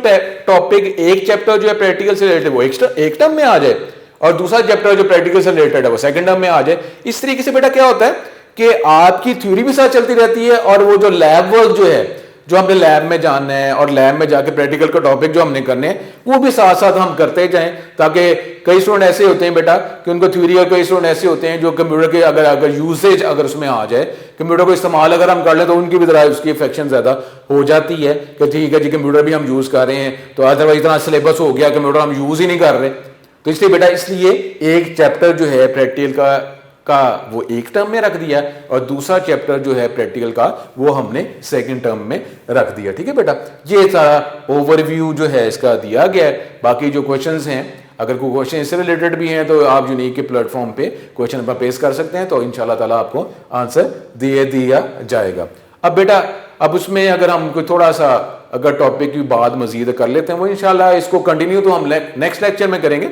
टॉपिक एक चैप्टर जो है प्रैक्टिकल से रिलेटेड वो एक टर्म में आ जाए और दूसरा चैप्टर जो प्रैक्टिकल से रिलेटेड है वो सेकंड टर्म में आ जाए। इस तरीके से बेटा क्या होता है कि आपकी थ्योरी भी साथ चलती रहती है और वो जो लैब वर्क जो है जो हमने लैब में जानना है और लैब में जाके प्रैक्टिकल का टॉपिक जो हमने करने हैं वो भी साथ साथ हम करते जाएं, ताकि कई स्टूडेंट ऐसे होते हैं बेटा कि उनको थ्योरी और कई स्टूडेंट ऐसे होते हैं जो कंप्यूटर के अगर यूसेज अगर उसमें आ जाए, कंप्यूटर को इस्तेमाल अगर हम कर लें तो उनकी भी तरह उसकी इफेक्शन ज्यादा हो जाती है कि ठीक है जी कंप्यूटर भी हम यूज कर रहे हैं तो अदरवाइज इतना सिलेबस हो गया कंप्यूटर हम यूज ही नहीं कर रहे। तो इसलिए बेटा इसलिए एक चैप्टर जो है प्रैक्टिकल का वो एक टर्म में रख दिया और दूसरा चैप्टर जो है प्रैक्टिकल का वो हमने सेकंड टर्म में रख दिया। ठीक है बेटा। ये सारा ओवरव्यू जो है इसका दिया गया है। बाकी जो क्वेश्चंस हैं अगर कोई क्वेश्चन इससे रिलेटेड भी हैं तो आप यूनिक के प्लेटफॉर्म पे क्वेश्चन पर पेश कर सकते हैं तो इंशाल्लाह ताला आपको आंसर दिया जाएगा। अब बेटा अब उसमें अगर हम कोई थोड़ा सा अगर टॉपिक की बात मजीद कर लेते हैं वो इंशाल्लाह इसको कंटिन्यू तो हम नेक्स्ट लेक्चर में करेंगे,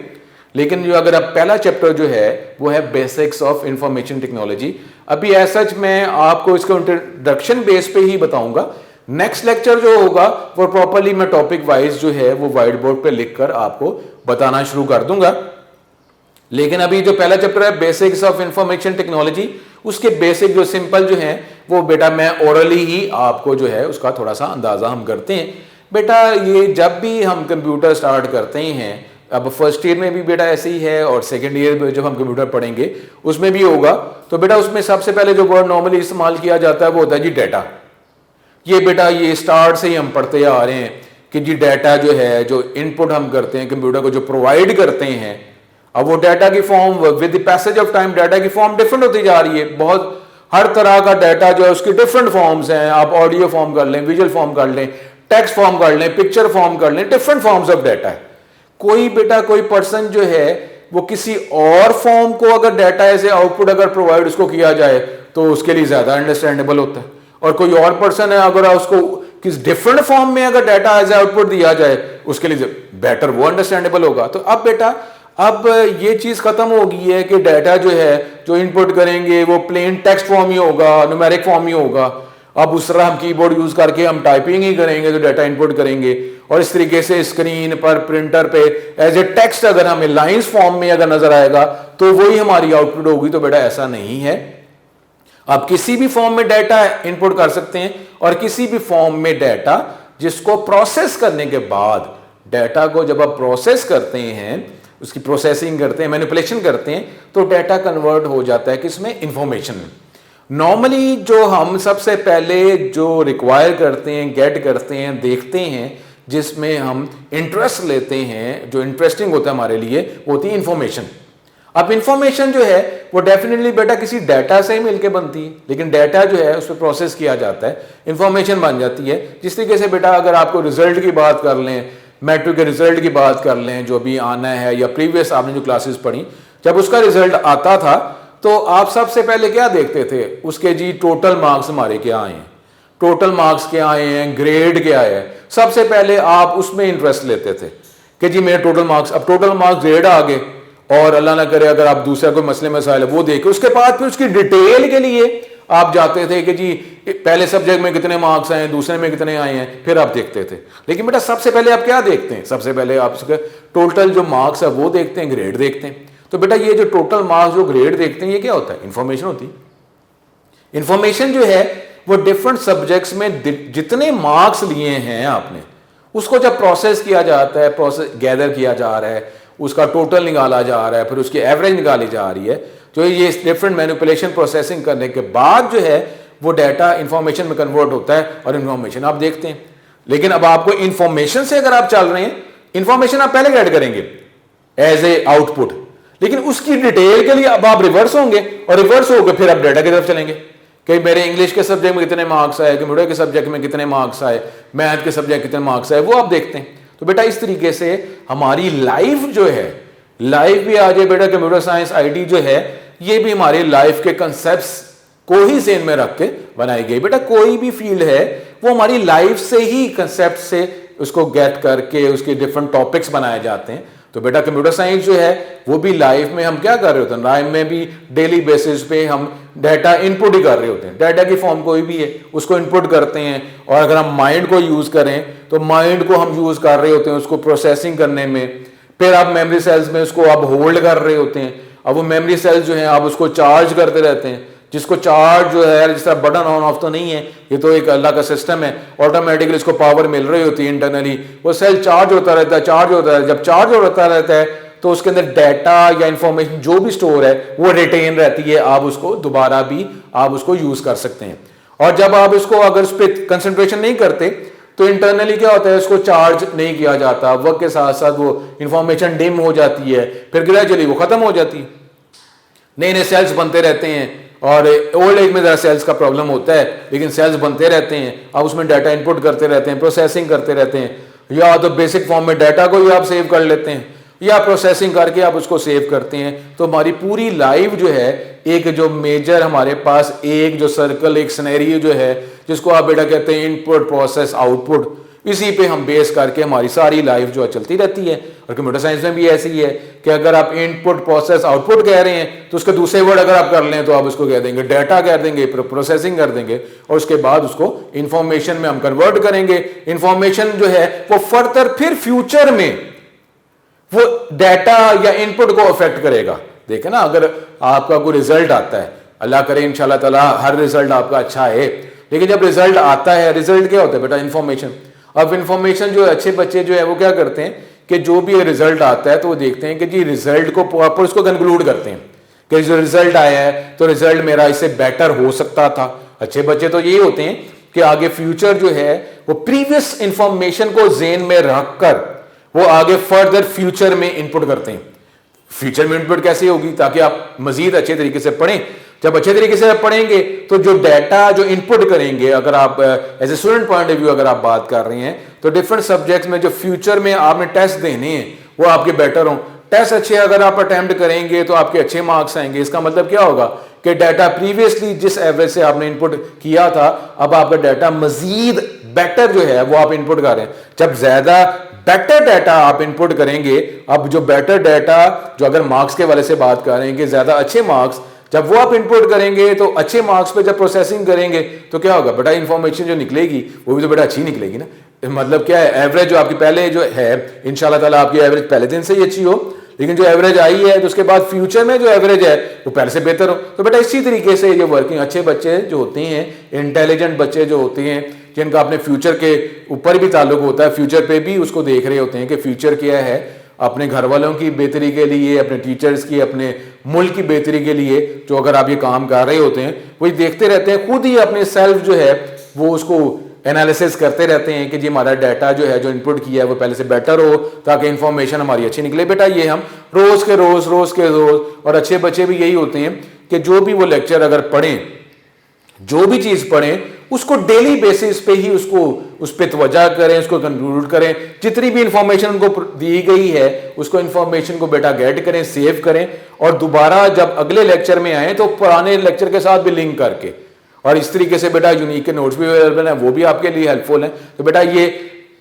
लेकिन जो अगर अब पहला चैप्टर जो है वो है बेसिक्स ऑफ इंफॉर्मेशन टेक्नोलॉजी। अभी ऐसा मैं आपको इसको इंट्रोडक्शन बेस पे ही बताऊंगा। नेक्स्ट लेक्चर जो होगा वो प्रॉपरली मैं टॉपिक वाइज जो है वो व्हाइट बोर्ड पे लिखकर आपको बताना शुरू कर दूंगा। लेकिन अभी जो पहला चैप्टर है बेसिक्स ऑफ इंफॉर्मेशन टेक्नोलॉजी उसके बेसिक जो सिंपल जो है वो बेटा मैं ओरली ही आपको जो है उसका थोड़ा सा अंदाजा हम करते हैं। बेटा ये जब भी हम कंप्यूटर स्टार्ट करते हैं अब फर्स्ट ईयर में भी बेटा ऐसे ही है और सेकंड ईयर में जब हम कंप्यूटर पढ़ेंगे उसमें भी होगा। तो बेटा उसमें सबसे पहले जो वर्ड नॉर्मली इस्तेमाल किया जाता है वो होता है जी डाटा। ये बेटा ये स्टार्ट से ही हम पढ़ते आ रहे हैं कि जी डाटा जो है जो इनपुट हम करते हैं कंप्यूटर को जो प्रोवाइड करते हैं, अब वो डाटा की form with the passage of time data की फॉर्म डिफरेंट होती जा रही है। बहुत हर तरह का डाटा जो है उसकी डिफरेंट फॉर्म्स हैं। आप ऑडियो फॉर्म कर लें, विजुअल फॉर्म कर लें, टेक्स्ट फॉर्म कर लें, पिक्चर फॉर्म कर लें, डिफरेंट फॉर्म्स ऑफ डाटा है। कोई बेटा कोई पर्सन जो है वो किसी और फॉर्म को अगर डाटा एज ए आउटपुट अगर प्रोवाइड उसको किया जाए तो उसके लिए ज्यादा अंडरस्टैंडेबल होता है। और कोई और पर्सन है, अगर उसको किस डिफरेंट फॉर्म में अगर डाटा एज आउटपुट दिया जाए, उसके लिए बेटर वो अंडरस्टैंडेबल होगा। तो अब बेटा अब ये चीज खत्म हो गई है कि डाटा जो है जो इनपुट करेंगे वो प्लेन टेक्स्ट फॉर्म ही होगा, न्यूमेरिक फॉर्म ही होगा। अब उस तरह हम कीबोर्ड यूज करके हम टाइपिंग ही करेंगे तो डाटा इनपुट करेंगे, और इस तरीके से स्क्रीन पर प्रिंटर पे एज ए टेक्स्ट अगर हमें लाइंस फॉर्म में अगर नजर आएगा तो वही हमारी आउटपुट होगी। तो बेटा ऐसा नहीं है, आप किसी भी फॉर्म में डाटा इनपुट कर सकते हैं, और किसी भी फॉर्म में डाटा जिसको प्रोसेस करने के बाद, डाटा को जब आप प्रोसेस करते हैं, उसकी प्रोसेसिंग करते हैं, मैनिपुलेशन करते हैं, तो डाटा कन्वर्ट हो जाता है किसमें, इंफॉर्मेशन में। नॉर्मली जो हम सबसे पहले जो रिक्वायर करते हैं, गेट करते हैं, देखते हैं, जिसमें हम इंटरेस्ट लेते हैं, जो इंटरेस्टिंग होता है हमारे लिए, होती है इंफॉर्मेशन। अब इंफॉर्मेशन जो है वो डेफिनेटली बेटा किसी डाटा से ही मिलके बनती है, लेकिन डाटा जो है उस पर प्रोसेस किया जाता है, इंफॉर्मेशन बन जाती है। जिस तरीके से बेटा अगर आपको रिजल्ट की बात कर लें, मैट्रिक के रिजल्ट की बात कर लें, जो भी आना है, या प्रीवियस आपने जो क्लासेस पढ़ी, जब उसका रिजल्ट आता था तो आप सबसे पहले क्या देखते थे, उसके जी टोटल मार्क्स हमारे क्या आए हैं, टोटल मार्क्स क्या आए हैं, ग्रेड क्या है, सबसे पहले आप उसमें इंटरेस्ट लेते थे कि जी मेरे टोटल मार्क्स, अब टोटल मार्क्स ग्रेड आ गए, और अल्लाह ना करे अगर आप दूसरा कोई मसले मसाइल है वो देखे, उसके बाद फिर उसकी डिटेल के लिए आप जाते थे कि जी पहले सब्जेक्ट में कितने मार्क्स आए, दूसरे में कितने आए हैं, फिर आप देखते थे। लेकिन बेटा सबसे पहले आप क्या देखते हैं, सबसे पहले आप उसके टोटल जो मार्क्स है वो देखते हैं, ग्रेड देखते हैं। तो बेटा ये जो टोटल मार्क्स जो ग्रेड देखते हैं, ये क्या होता है, इंफॉर्मेशन होती है। इंफॉर्मेशन जो है वो डिफरेंट सब्जेक्ट्स में जितने मार्क्स लिए हैं आपने, उसको जब प्रोसेस किया जाता है, प्रोसेस गैदर किया जा रहा है, उसका टोटल निकाला जा रहा है, फिर उसकी एवरेज निकाली जा रही है, तो ये डिफरेंट मैनिपुलेशन प्रोसेसिंग करने के बाद जो है वो डाटा इंफॉर्मेशन में कन्वर्ट होता है, और इंफॉर्मेशन आप देखते हैं। लेकिन अब आपको इंफॉर्मेशन से अगर आप चल रहे हैं, इंफॉर्मेशन आप पहले ऐड करेंगे एज ए आउटपुट, लेकिन उसकी डिटेल के लिए अब आप रिवर्स होंगे, और रिवर्स होकर फिर आप डाटा की तरफ चलेंगे कि मेरे इंग्लिश के सब्जेक्ट में कितने मार्क्स आए, कंप्यूटर के सब्जेक्ट में कितने मार्क्स आए, मैथ के सब्जेक्ट कितने मार्क्स आए, वो आप देखते हैं। तो बेटा इस तरीके से हमारी लाइफ जो है, लाइफ भी आ जाए बेटा, कंप्यूटर साइंस आईटी जो है ये भी हमारी लाइफ के कंसेप्ट्स को ही ज़हन में रख के बनाई गई। बेटा कोई भी फील्ड है वो हमारी लाइफ से ही कंसेप्ट से उसको गेट करके उसके डिफरेंट टॉपिक्स बनाए जाते हैं। तो बेटा कंप्यूटर साइंस जो है वो भी लाइफ में हम क्या कर रहे होते हैं, लाइफ में भी डेली बेसिस पे हम डाटा इनपुट ही कर रहे होते हैं। डाटा की फॉर्म कोई भी है उसको इनपुट करते हैं, और अगर हम माइंड को यूज करें तो माइंड को हम यूज कर रहे होते हैं उसको प्रोसेसिंग करने में। फिर आप मेमोरी सेल्स में उसको आप होल्ड कर रहे होते हैं, अब वो मेमोरी सेल्स जो है आप उसको चार्ज करते रहते हैं, जिसको चार्ज जो है जिस तरह बटन ऑन ऑफ तो नहीं है, ये तो एक अल्लाह का सिस्टम है, ऑटोमेटिकली इसको पावर मिल रही होती है इंटरनली, वो सेल चार्ज होता रहता है, चार्ज होता है। जब चार्ज होता रहता है तो उसके अंदर डाटा या इंफॉर्मेशन जो भी स्टोर है वो रिटेन रहती है, आप उसको दोबारा भी आप उसको यूज कर सकते हैं। और जब आप इसको अगर उस पर कंसंट्रेशन नहीं करते तो इंटरनली क्या होता है, उसको चार्ज नहीं किया जाता, वक्त के साथ साथ वो इंफॉर्मेशन डिम हो जाती है, फिर ग्रेजुअली वो खत्म हो जाती है। नए नए सेल्स बनते रहते हैं, और ओल्ड एज में ज़रा सेल्स का प्रॉब्लम होता है, लेकिन सेल्स बनते रहते हैं, आप उसमें डाटा इनपुट करते रहते हैं, प्रोसेसिंग करते रहते हैं, या तो बेसिक फॉर्म में डाटा को ही आप सेव कर लेते हैं, या प्रोसेसिंग करके आप उसको सेव करते हैं। तो हमारी पूरी लाइफ जो है एक जो मेजर हमारे पास एक जो सर्कल, एक सिनेरियो जो है जिसको आप बेटा कहते हैं इनपुट प्रोसेस आउटपुट, इसी पे हम बेस करके हमारी सारी लाइफ जो है चलती रहती है। और कंप्यूटर साइंस में भी ऐसी ही है कि अगर आप इनपुट प्रोसेस आउटपुट कह रहे हैं तो उसके दूसरे वर्ड अगर आप कर लें तो आप उसको कह देंगे डाटा, कह देंगे प्रोसेसिंग कर देंगे, और उसके बाद उसको इंफॉर्मेशन में हम कन्वर्ट करेंगे। इंफॉर्मेशन जो है वो फर्दर फिर फ्यूचर में वो डाटा या इनपुट को अफेक्ट करेगा। देखें ना, अगर आपका कोई रिजल्ट आता है, अल्लाह करे इंशाल्लाह ताला हर रिजल्ट आपका अच्छा है, लेकिन जब रिजल्ट आता है, रिजल्ट क्या होता है बेटा, इंफॉर्मेशन। अब इंफॉर्मेशन जो अच्छे बच्चे जो है वो क्या करते हैं कि जो भी रिजल्ट आता है तो वो देखते हैं कि जी रिजल्ट को प्रॉपर उसको कंक्लूड करते हैं कि जो रिजल्ट आया है तो रिजल्ट मेरा इससे बेटर हो सकता था। अच्छे बच्चे तो यही होते हैं कि आगे फ्यूचर जो है वो प्रीवियस इंफॉर्मेशन को ज़हन में रखकर वो आगे फर्दर फ्यूचर में इनपुट करते हैं। फ्यूचर में इनपुट कैसे होगी, ताकि आप मजीद अच्छे तरीके से पढ़ें। जब अच्छे तरीके से पढ़ेंगे तो जो डाटा जो इनपुट करेंगे, अगर आप as a student point of view अगर आप बात कर रहे हैं तो डिफरेंट सब्जेक्ट्स में जो फ्यूचर में आपने टेस्ट देने हैं वो आपके बेटर हों। टेस्ट अच्छे अगर आप अटेम्प्ट करेंगे तो आपके अच्छे मार्क्स आएंगे। इसका मतलब क्या होगा कि डाटा प्रीवियसली जिस एवरेज से आपने इनपुट किया था, अब आपका डाटा मजीद बेटर जो है वो आप इनपुट कर रहे हैं। जब ज्यादा बेटर डाटा आप इनपुट करेंगे, अब जो बेटर डाटा जो अगर मार्क्स के वाले से बात करेंगे, ज्यादा अच्छे मार्क्स जब वो आप इनपुट करेंगे तो अच्छे मार्क्स पे जब प्रोसेसिंग करेंगे तो क्या होगा बेटा, इंफॉर्मेशन जो निकलेगी वो भी तो बेटा अच्छी निकलेगी ना। मतलब क्या है, एवरेज जो आपकी पहले जो है इंशाल्लाह ताला आपकी एवरेज पहले दिन से ही अच्छी हो, लेकिन जो एवरेज आई है तो उसके बाद फ्यूचर में जो एवरेज है वो पहले से बेहतर हो। तो बेटा इसी तरीके से ये वर्किंग अच्छे बच्चे जो होते हैं, इंटेलिजेंट बच्चे जो होते हैं, जिनका अपने फ्यूचर के ऊपर भी ताल्लुक होता है, फ्यूचर पे भी उसको देख रहे होते हैं कि फ्यूचर क्या है, अपने घर वालों की बेहतरी के लिए, अपने टीचर्स की, अपने मुल्क की बेहतरी के लिए जो अगर आप ये काम कर रहे होते हैं वही देखते रहते हैं, खुद ही अपने सेल्फ जो है वो उसको एनालिसिस करते रहते हैं कि जी हमारा डाटा जो है जो इनपुट किया है वो पहले से बेटर हो ताकि इंफॉर्मेशन हमारी अच्छी निकले। बेटा ये हम रोज के रोज और अच्छे बच्चे भी यही होते हैं कि जो भी वो लेक्चर अगर पढ़ें, जो भी चीज पढ़ें उसको डेली बेसिस पे ही उसको उस पर तवज्जो करें, उसको कंक्लूड करें, जितनी भी इंफॉर्मेशन उनको दी गई है उसको इंफॉर्मेशन को बेटा गेट करें, सेव करें, और दोबारा जब अगले लेक्चर में आए तो पुराने लेक्चर के साथ भी लिंक करके, और इस तरीके से बेटा यूनिक के नोट्स भी अवेलेबल हैं, वो भी आपके लिए हेल्पफुल हैं। तो बेटा ये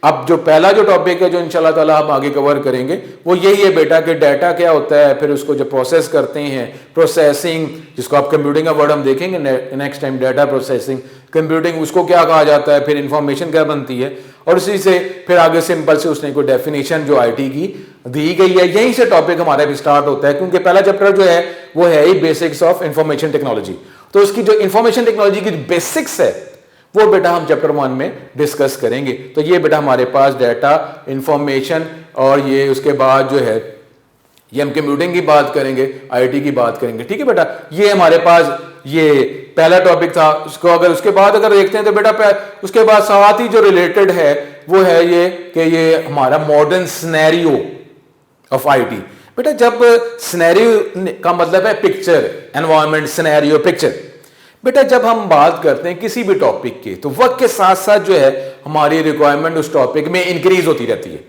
अब जो पहला जो टॉपिक है जो इंशाल्लाह ताला हम आगे कवर करेंगे वो यही है बेटा कि डाटा क्या होता है, फिर उसको जब प्रोसेस करते हैं, प्रोसेसिंग, जिसको आप कंप्यूटिंग का वर्ड हम देखेंगे next time, data processing, computing, उसको क्या कहा जाता है, फिर इंफॉर्मेशन क्या बनती है, और उसी से फिर आगे सिंपल से उसने कोई डेफिनेशन जो आईटी की दी गई है, यहीं से टॉपिक हमारा भी स्टार्ट होता है, क्योंकि पहला चैप्टर जो है वो है ही बेसिक्स ऑफ इंफॉर्मेशन टेक्नोलॉजी। तो उसकी जो इंफॉर्मेशन टेक्नोलॉजी की बेसिक्स है वो बेटा हम चैप्टर 1 में डिस्कस करेंगे। तो ये बेटा हमारे पास डाटा, इंफॉर्मेशन, और ये उसके बाद जो है ये हम कंप्यूटिंग की बात करेंगे, आईटी की बात करेंगे, ठीक है बेटा। ये हमारे पास ये पहला टॉपिक था। उसको अगर उसके बाद अगर देखते हैं तो बेटा उसके बाद साथ ही जो रिलेटेड है वो है ये कि ये हमारा मॉडर्न सिनेरियो ऑफ आईटी। बेटा जब सिनेरियो का मतलब है पिक्चर, एनवायरनमेंट, सिनेरियो, पिक्चर। बेटा जब हम बात करते हैं किसी भी टॉपिक की तो वक्त के साथ साथ जो है हमारी रिक्वायरमेंट उस टॉपिक में इंक्रीज होती रहती है।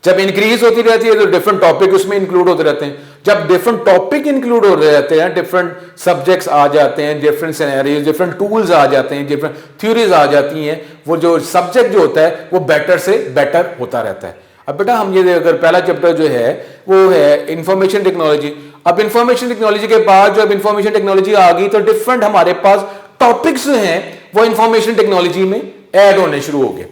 जब इंक्रीज होती रहती है तो डिफरेंट टॉपिक उसमें इंक्लूड होते रहते हैं। जब डिफरेंट टॉपिक इंक्लूड हो रहते हैं, डिफरेंट सब्जेक्ट्स आ जाते हैं, डिफरेंट सिनेरियोज, डिफरेंट टूल्स आ जाते हैं, डिफरेंट थ्योरीज आ जाती हैं, वो जो सब्जेक्ट जो होता है वो बेटर से बेटर होता रहता है। अब बेटा हम ये अगर पहला चैप्टर जो है वो है इंफॉर्मेशन टेक्नोलॉजी। अब इंफॉर्मेशन टेक्नोलॉजी के बाद जब इंफॉर्मेशन टेक्नोलॉजी आ गई तो डिफरेंट हमारे पास टॉपिक्स जो हैं वो इंफॉर्मेशन टेक्नोलॉजी में ऐड होने शुरू हो गए।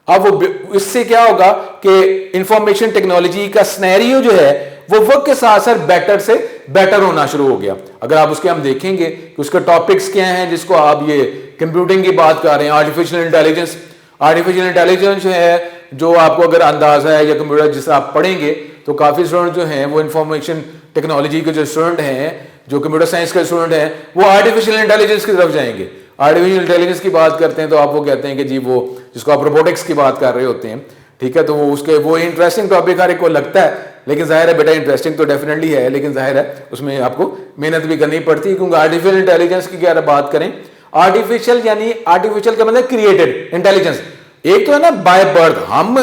अब वो इससे क्या होगा कि इंफॉर्मेशन टेक्नोलॉजी का सिनेरियो जो है वो वक्त के साथ साथ बेटर से बेटर होना शुरू हो गया। अगर आप उसके हम देखेंगे कि उसके टॉपिक्स क्या हैं, जिसको आप ये कंप्यूटिंग की बात कर रहे हैं, आर्टिफिशियल इंटेलिजेंस। आर्टिफिशियल इंटेलिजेंस जो है, जो आपको अगर अंदाजा है या कंप्यूटर जिस आप पढ़ेंगे तो काफ़ी स्टूडेंट जो हैं वो इंफॉर्मेशन टेक्नोलॉजी के जो स्टूडेंट हैं, जो कंप्यूटर साइंस के स्टूडेंट हैं, वो आर्टिफिशियल इंटेलिजेंस की तरफ जाएंगे। आर्टिफिशियल इंटेलिजेंस की बात करते हैं तो आप वो कहते हैं कि जी वो जिसको आप रोबोटिक्स की बात कर रहे होते हैं, ठीक है, तो वो उसके वो इंटरेस्टिंग टॉपिक हर एक को लगता है, लेकिन जाहिर है बेटा इंटरेस्टिंग तो डेफिनेटली है, लेकिन जाहिर है उसमें आपको मेहनत भी करनी पड़ती है। क्योंकि आर्टिफिशियल इंटेलिजेंस की अगर बात करें, आर्टिफिशियल यानी आर्टिफिशियल का मतलब क्रिएटेड इंटेलिजेंस। एक तो है ना बाय बर्थ हम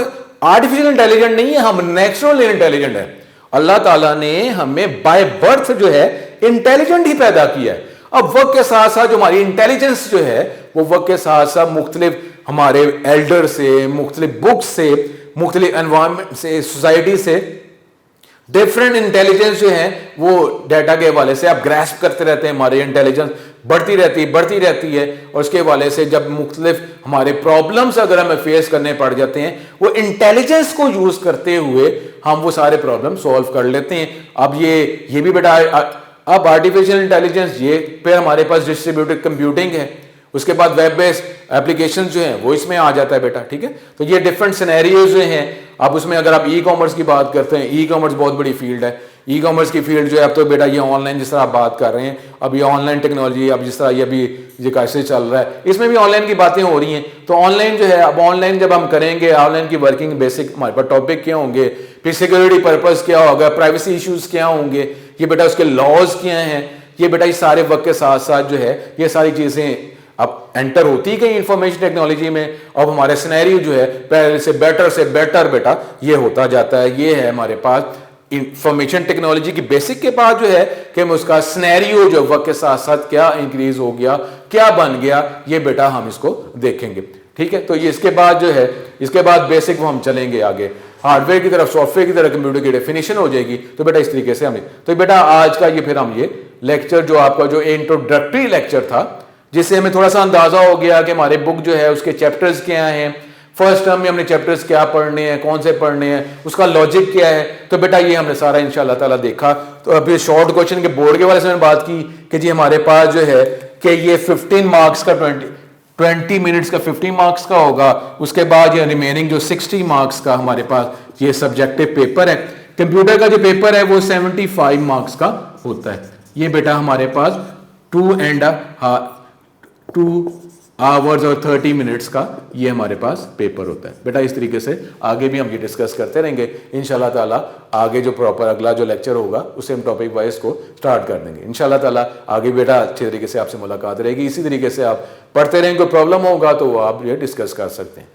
आर्टिफिशियल इंटेलिजेंट नहीं है, हम नेचुरल इंटेलिजेंट है। अल्लाह ताला ने हमें बाय बर्थ जो है इंटेलिजेंट ही पैदा किया है। अब वक्त के साथ साथ जो हमारी इंटेलिजेंस जो है वो वक्त के साथ साथ मुख्तलिफ हमारे एल्डर से, मुख्तलिफ बुक्स से, मुख्तलिफ एनवायरमेंट से, सोसाइटी से डिफरेंट इंटेलिजेंस जो है वो डाटा के हवाले से आप ग्रैस्प करते रहते हैं। हमारी इंटेलिजेंस बढ़ती रहती है और उसके हवाले से जब मुख्तलिफ हमारे प्रॉब्लम्स अगर हमें फेस करने पड़ जाते हैं, वो इंटेलिजेंस को यूज करते हुए हम वो सारे प्रॉब्लम सॉल्व कर लेते हैं। अब ये भी बेटा अब आर्टिफिशियल इंटेलिजेंस, ये फिर हमारे पास डिस्ट्रीब्यूटेड कंप्यूटिंग है, उसके बाद वेब बेस्ड एप्लीकेशन जो है वो इसमें आ जाता है बेटा, ठीक है। तो ये डिफरेंट सिनेरियोज जो हैं। अब उसमें अगर आप ई कॉमर्स की बात करते हैं, ई कॉमर्स बहुत बड़ी फील्ड है। ई कॉमर्स की फील्ड जो है, अब तो बेटा ये ऑनलाइन जिस तरह आप बात कर रहे हैं, अब ये ऑनलाइन टेक्नोलॉजी, अब जिस तरह ये अभी ये कैसे चल रहा है, इसमें भी ऑनलाइन की बातें हो रही हैं। तो ऑनलाइन जो है, अब ऑनलाइन जब हम करेंगे, ऑनलाइन की वर्किंग बेसिक हमारे पास टॉपिक क्या होंगे, फिर सिक्योरिटी पर्पज क्या होगा, प्राइवेसी इश्यूज क्या होंगे, ये बेटा उसके लॉज क्या हैं, ये बेटा इस सारे वक्त के साथ साथ जो है ये सारी चीजें अब एंटर होती गई इंफॉर्मेशन टेक्नोलॉजी में। अब हमारे सिनेरियो जो है पहले से बेटर बेटा ये होता जाता है। ये है हमारे पास इंफॉर्मेशन टेक्नोलॉजी की बेसिक के बाद जो है कि हम उसका स्नैरियो जो वक्त के साथ साथ क्या इंक्रीज हो गया, क्या बन गया, ये बेटा हम इसको देखेंगे। ठीक है, तो ये इसके बाद जो है, इसके बाद बेसिक वो हम चलेंगे आगे हार्डवेयर की तरफ, सॉफ्टवेयर की तरफ, कंप्यूटर की डेफिनेशन हो जाएगी। तो बेटा इस तरीके से हमें, तो बेटा आज का ये फिर हम ये लेक्चर जो आपका जो इंट्रोडक्टरी लेक्चर था, जिससे हमें थोड़ा सा अंदाजा हो गया कि हमारे बुक जो है उसके चैप्टर्स क्या हैं, फर्स्ट टर्म में हमने चैप्टर्स क्या पढ़ने हैं, कौन से पढ़ने हैं, उसका लॉजिक क्या है। तो बेटा ये हमने सारा इंशाल्लाह ताला देखा। तो अभी शॉर्ट क्वेश्चन के बोर्ड के वाले से मैंने बात की कि जी हमारे पास जो है कि ये 15 मार्क्स का 20 मिनट्स का 15 मार्क्स का होगा। उसके बाद ये रिमेनिंग जो 60 मार्क्स का हमारे पास ये सब्जेक्टिव पेपर है। कंप्यूटर का जो पेपर है वो 75 मार्क्स का होता है। ये बेटा हमारे पास 2 आवर्स और 30 मिनट्स का ये हमारे पास पेपर होता है। बेटा इस तरीके से आगे भी हम ये डिस्कस करते रहेंगे इंशाल्लाह ताला। आगे जो प्रॉपर अगला जो लेक्चर होगा उससे हम टॉपिक वाइज को स्टार्ट कर देंगे इंशाल्लाह ताला। आगे बेटा अच्छे तरीके से आपसे मुलाकात रहेगी। इसी तरीके से आप पढ़ते रहेंगे, कोई प्रॉब्लम होगा तो आप ये डिस्कस कर सकते हैं।